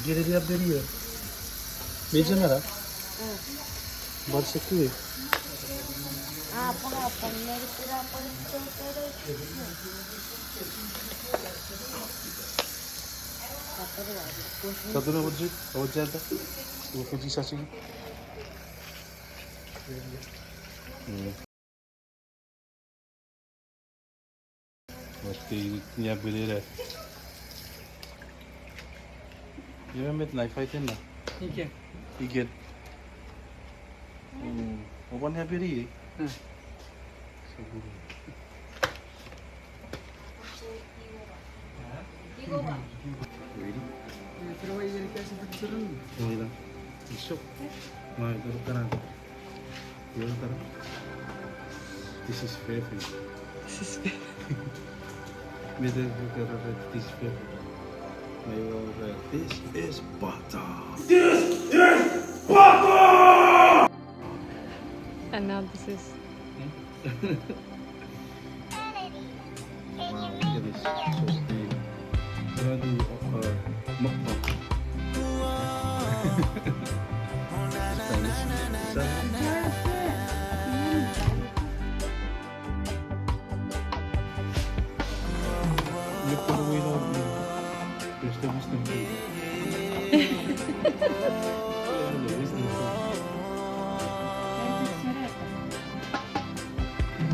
Geri diye veriyor. Beca nera? Başka bir. Apa-apa, meron sila pa nito, pero Kadına vuracak. Olacak da. Bu feci saçı. Başka niye böyle? Yemen met knife fighting na. Igen. Igen. Opan niya beri. Siguro. Ready? Pero why you request for children? Okay lang. Isok. Magdaro ka na. Yun ka na. This is FEFEN. Middle ka na. This is FEFEN. May this is butter. And now this is Wow, look at this. So steam. We're gonna do mukbang. Look for the way now. There's the wisdom food.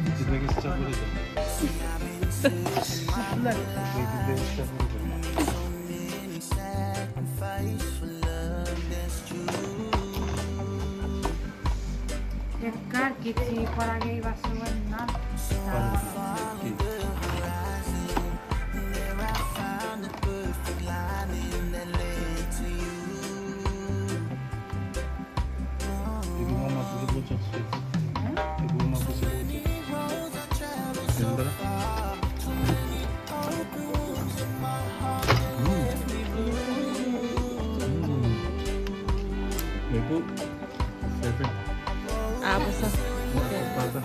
It's like it's chocolate. Edgar, que si para que iba a ser nada. Ibu mama pusing bocor sih. Ibu mama pusing bocor. Ganda. Ibu, FEFEN. basta. Butter.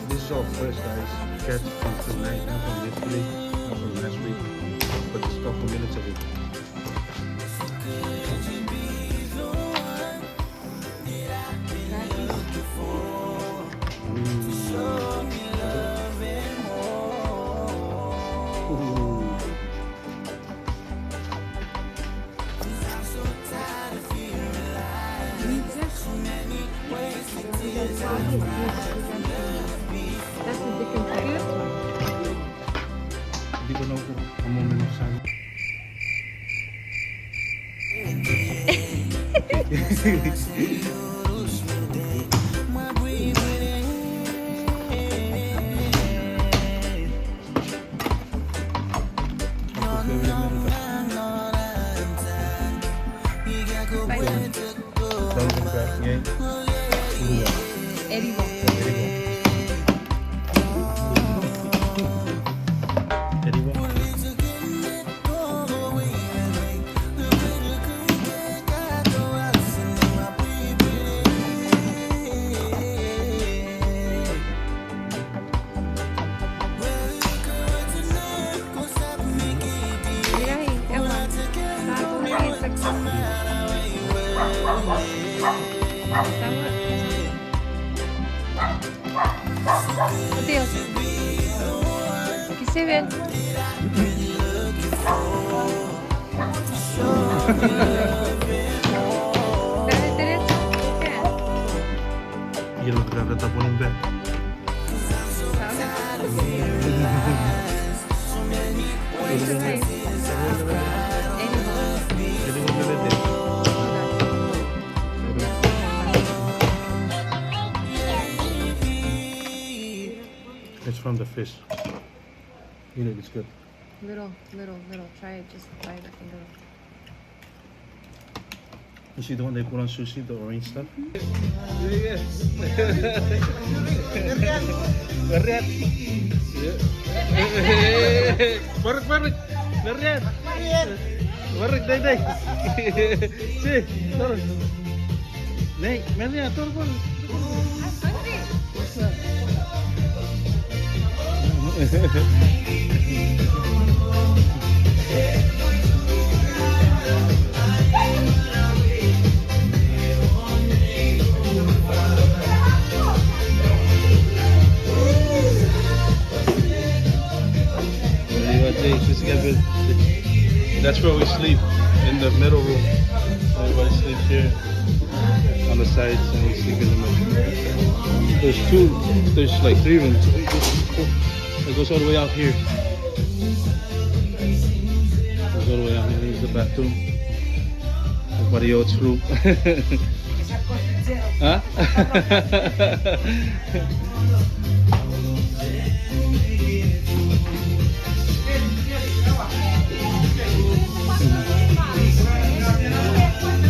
This is all fresh, guys. Catch from tonight, not from yesterday, not from last week, but just a couple minutes ago. That's a different food. Hindi ko na kung maminuksan. Edible. Mira ahí, Ewan. Satu lagi seksi. Sama. Adios. Kisi ven. Dale derecho. ¿Qué? Y lo que está poniendo back. It's from the fish. You know, it's good. Little. Try it. Just try it like a little. You see the one they put on sushi, the orange stuff? Barik. Barik, dai. Si, turun. Naik, turun. That's where we sleep, in the middle room. Everybody sleeps here on the sides, and we sleep in the middle. There's like 3 rooms. It goes all the way out here. It goes all the way out here. Here's the bathroom. Everybody else room. Huh?